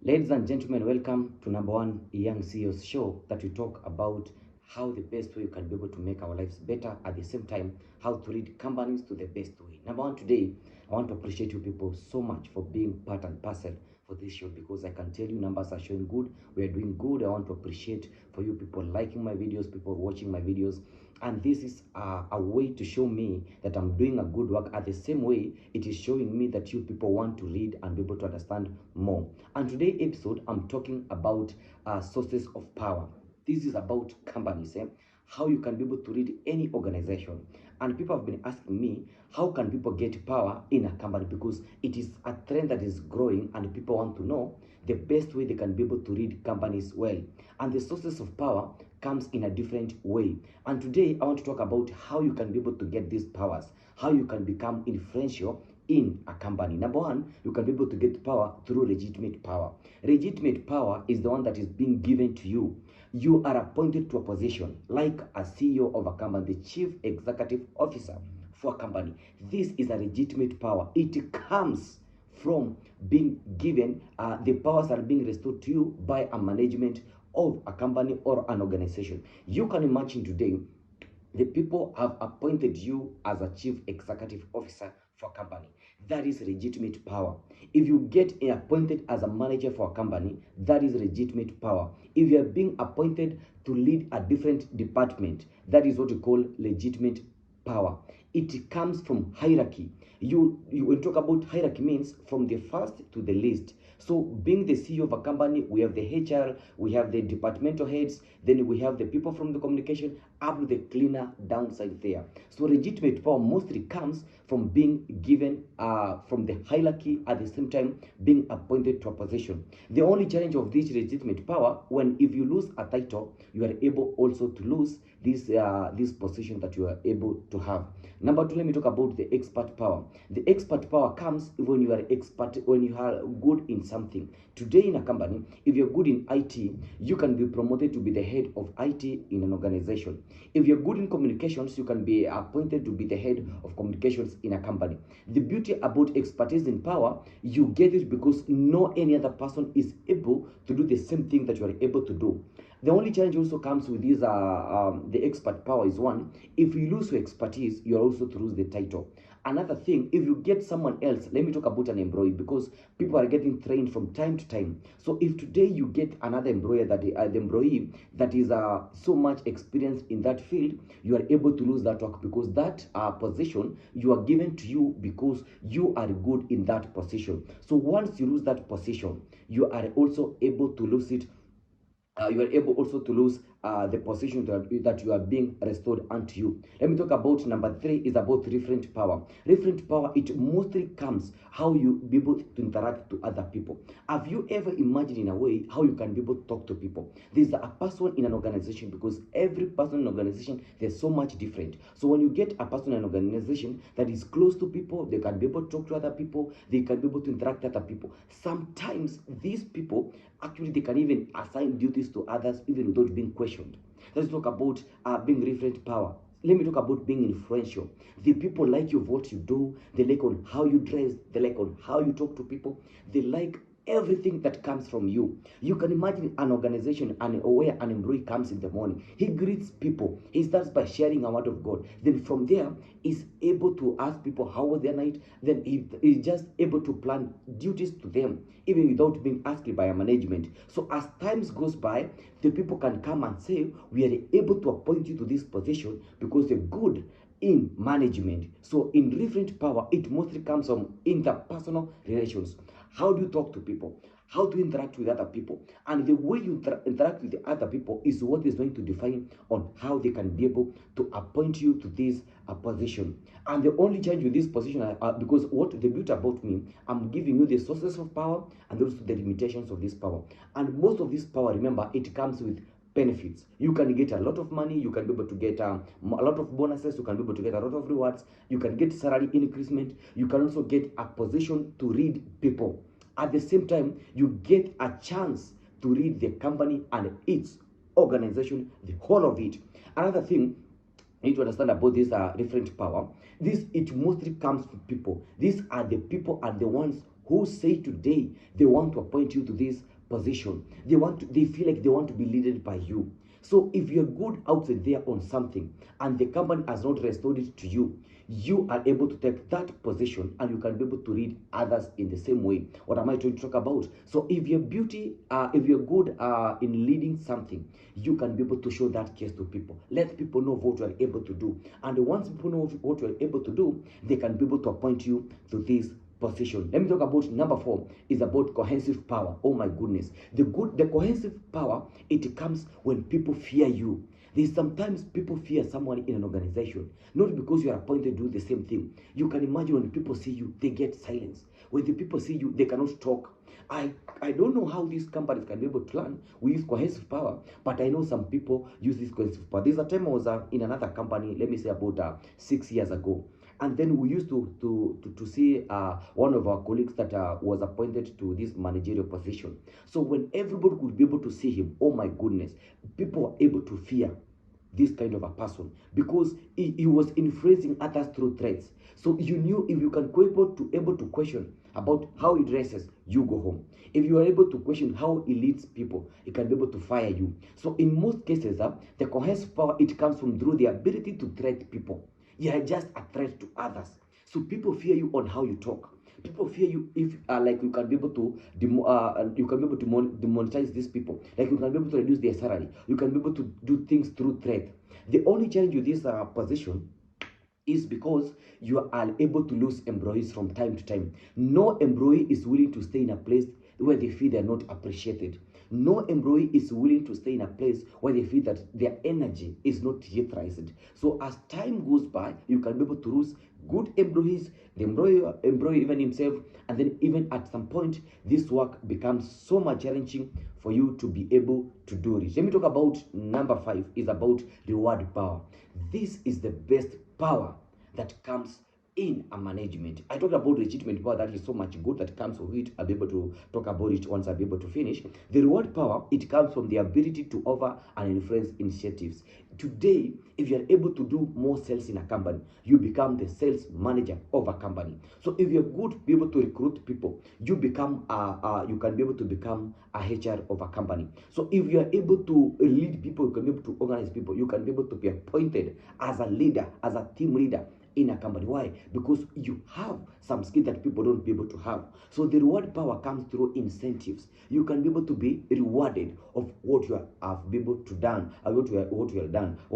Ladies and gentlemen, welcome to number one Young CEO's show that we talk about how the best way you can be able to make our lives better, at the same time, how to lead companies to the best way. Number one, today, I want to appreciate you people so much for being part and parcel for this show because I can tell you numbers are showing good. We are doing good. I want to appreciate for you people liking my videos, people watching my videos. And this is a way to show me that I'm doing a good work. At the same way, it is showing me that you people want to read and be able to understand more. And today's episode, I'm talking about sources of power. This is about companies, how you can be able to read any organization. And people have been asking me, how can people get power in a company? Because it is a trend that is growing and people want to know the best way they can be able to read companies well. And the sources of power comes in a different way. And today I want to talk about how you can be able to get these powers, how you can become influential in a company. Number one, you can be able to get power through legitimate power. Legitimate power is the one that is being given to you. You are appointed to a position like a CEO of a company, the chief executive officer for a company. This is a legitimate power. It comes from being given, the powers are being restored to you by a management of a company or an organization. You can imagine today, the people have appointed you as a chief executive officer for a company. That is legitimate power. If you get appointed as a manager for a company, that is legitimate power. If you are being appointed to lead a different department, that is what we call legitimate power. It comes from hierarchy. You will talk about hierarchy means from the first to the least. So being the CEO of a company, we have the HR, we have the departmental heads, then we have the people from the communication up to the cleaner downside there. So legitimate power mostly comes from being given from the hierarchy, at the same time being appointed to a position. The only challenge of this legitimate power, when if you lose a title, you are able also to lose this position that you are able to have. Number two, let me talk about the expert power. The expert power comes when you are expert, when you are good in something. Today in a company, if you're good in IT, you can be promoted to be the head of IT in an organization. If you're good in communications, you can be appointed to be the head of communications in a company. The beauty about expertise in power, you get it because no any other person is able to do the same thing that you are able to do. The only challenge also comes with this, the expert power is one, if you lose your expertise, you are also to lose the title. Another thing, if you get someone else, let me talk about an employee because people are getting trained from time to time. So if today you get another employer that the employee that is so much experienced in that field, you are able to lose that work because that position you are given to you because you are good in that position. So once you lose that position, you are also able to lose it, you are able also to lose the position that you are being restored unto you. Let me talk about number three is about referent power. Referent power, it mostly comes how you be able to interact to other people. Have you ever imagined in a way how you can be able to talk to people? There's a person in an organization because every person in an organization, there's so much different. So when you get a person in an organization that is close to people, they can be able to talk to other people, they can be able to interact with other people. Sometimes these people, actually, they can even assign duties to others even without being questioned. Let's talk about being referent power. Let me talk about being influential. The people like you what you do, they like on how you dress, they like on how you talk to people, they like everything that comes from you. You can imagine an organization and where an employee comes in the morning, he greets people, he starts by sharing a word of God. Then from there, he's able to ask people how was their night. Then he's just able to plan duties to them, even without being asked by a management. So as times goes by, the people can come and say, we are able to appoint you to this position because you're good in management. So in referent power, it mostly comes from interpersonal relations. How do you talk to people? How to interact with other people? And the way you interact with the other people is what is going to define on how they can be able to appoint you to this position. And the only change with this position, because what the beauty about me, I'm giving you the sources of power and also the limitations of this power. And most of this power, remember, it comes with benefits. You can get a lot of money, you can be able to get a lot of bonuses, you can be able to get a lot of rewards, you can get salary increasement, you can also get a position to read people. At the same time, you get a chance to read the company and its organization, the whole of it. Another thing you need to understand about this referent power, this it mostly comes from people. These are the people are the ones who say today they want to appoint you to this position. They feel like they want to be led by you. So if you're good outside there on something and the company has not restored it to you, you are able to take that position and you can be able to lead others in the same way. What am I trying to talk about? So if if you're good in leading something, you can be able to show that case to people. Let people know what you are able to do. And once people know what you are able to do, they can be able to appoint you to this position. Let me talk about number 4 is about cohesive power. Oh my goodness. The cohesive power, it comes when people fear you. There's sometimes people fear someone in an organization, not because you are appointed to do the same thing. You can imagine when people see you, they get silence. When the people see you, they cannot talk. I don't know how these companies can be able to learn. We use cohesive power, but I know some people use this cohesive power. There's a time I was in another company, let me say about 6 years ago. And then we used to see one of our colleagues that was appointed to this managerial position. So when everybody could be able to see him, oh my goodness, people were able to fear this kind of a person because he was influencing others through threats. So you knew if you can be able to question about how he dresses, you go home. If you are able to question how he leads people, he can be able to fire you. So in most cases, the cohesive power, it comes from through the ability to threat people. You are just a threat to others. So people fear you on how you talk. People fear you if like you can be able to demonetize these people. Like you can be able to reduce their salary. You can be able to do things through threat. The only challenge with this position is because you are able to lose employees from time to time. No employee is willing to stay in a place where they feel they're not appreciated. No employee is willing to stay in a place where they feel that their energy is not utilized. So as time goes by, you can be able to lose good employees, the employee even himself, and then even at some point, this work becomes so much challenging for you to be able to do it. Let me talk about number 5 is about reward power. This is the best power that comes in a management. I talked about legitimate power that is so much good that comes with it. I'll be able to talk about it once I'll be able to finish. The reward power, it comes from the ability to over and influence initiatives. Today, if you are able to do more sales in a company, you become the sales manager of a company. So if you're good, be able to recruit people, you become you can be able to become a HR of a company. So if you are able to lead people, you can be able to organize people, you can be able to be appointed as a leader, as a team leader in a company. Why? Because you have some skill that people don't be able to have. So the reward power comes through incentives. You can be able to be rewarded of what you have been able to done, what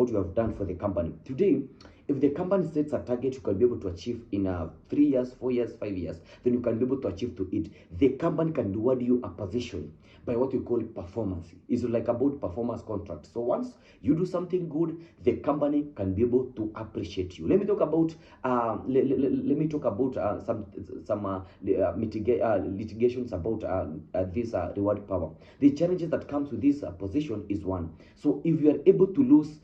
you have done for the company. Today, if the company sets a target you can be able to achieve in 3 years, 4 years, 5 years, then you can be able to achieve to it. The company can reward you a position by what we call performance. It's like about performance contract. So once you do something good, the company can be able to appreciate you. Let me talk about some litigations about this reward power. The challenges that comes with this position is one. So if you are able to lose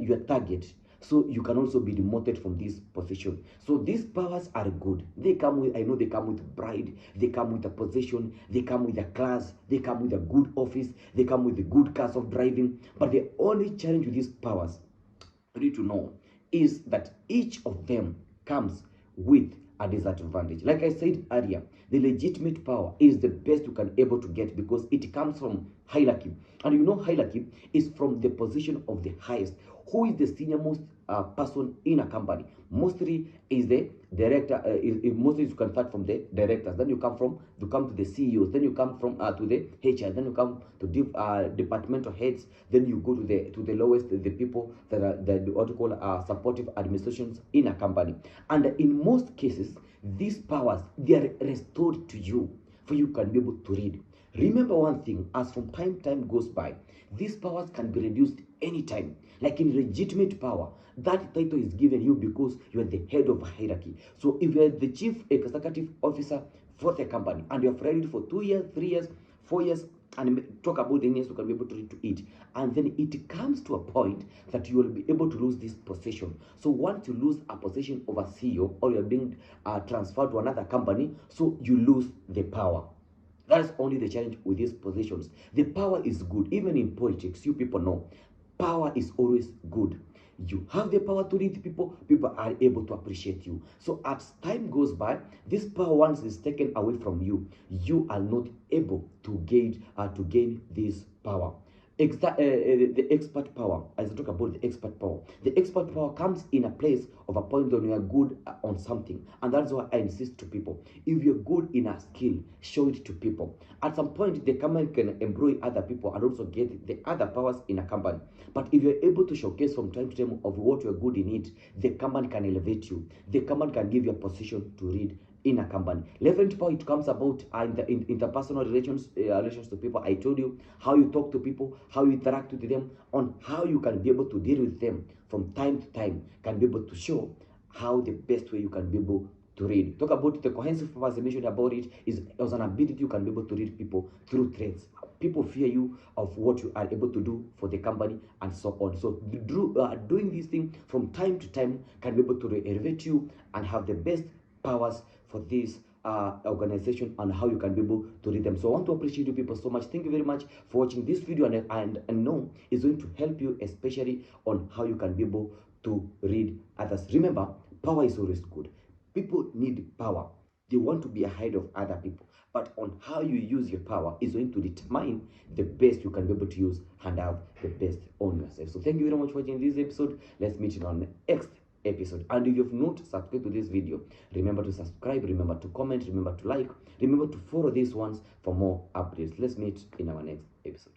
your target, so you can also be demoted from this position. So these powers are good. They come with, I know they come with pride, they come with a position, they come with a class, they come with a good office, they come with a good cars of driving. But the only challenge with these powers, you need to know, is that each of them comes with a disadvantage. Like I said earlier, the legitimate power is the best you can able to get because it comes from hierarchy. And you know hierarchy is from the position of the highest. Who is the senior most person in a company? Mostly is the director. Mostly you can start from the directors. Then you come to the CEOs. Then you come from to the HR. Then you come to departmental heads. Then you go to the lowest, the people that are what you call supportive administrations in a company. And in most cases, these powers, they are restored to you for you can be able to read. Remember one thing, as from time goes by, these powers can be reduced anytime. Like in legitimate power, that title is given you because you are the head of a hierarchy. So if you are the chief executive officer for the company and you have read it for 2 years, 3 years, 4 years, and talk about the years you can be able to read to it, and then it comes to a point that you will be able to lose this position. So once you lose a position of a CEO or you're being transferred to another company, so you lose the power. That's only the challenge with these positions. The power is good. Even in politics, you people know, power is always good. you have the power to read people, people are able to appreciate you. So as time goes by, this power, once is taken away from you, you are not able to gain this power. The expert power, as I talk about the expert power comes in a place of a point when you are good on something, and that's why I insist to people: if you're good in a skill, show it to people. At some point, the company can employ other people and also get the other powers in a company. But if you're able to showcase from time to time of what you're good in it, the company can elevate you. The company can give you a position to read in a company. Referent power, it comes about in interpersonal relations to people. I told you how you talk to people, how you interact with them, on how you can be able to deal with them from time to time, can be able to show how the best way you can be able to read. Talk about the cohesive powers. I mentioned about it is as an ability you can be able to read people through threats. People fear you of what you are able to do for the company and so on. So doing this thing from time to time can be able to elevate you and have the best powers for this organization and how you can be able to read them. So I want to appreciate you people so much. Thank you very much for watching this video, and know it's going to help you, especially on how you can be able to read others. Remember, power is always good. People need power. They want to be ahead of other people. But on how you use your power is going to determine the best you can be able to use and have the best on yourself. So thank you very much for watching this episode. Let's meet in on the next episode. And if you've not subscribed to this video, remember to subscribe, remember to comment, remember to like, remember to follow these ones for more updates. Let's meet in our next episode.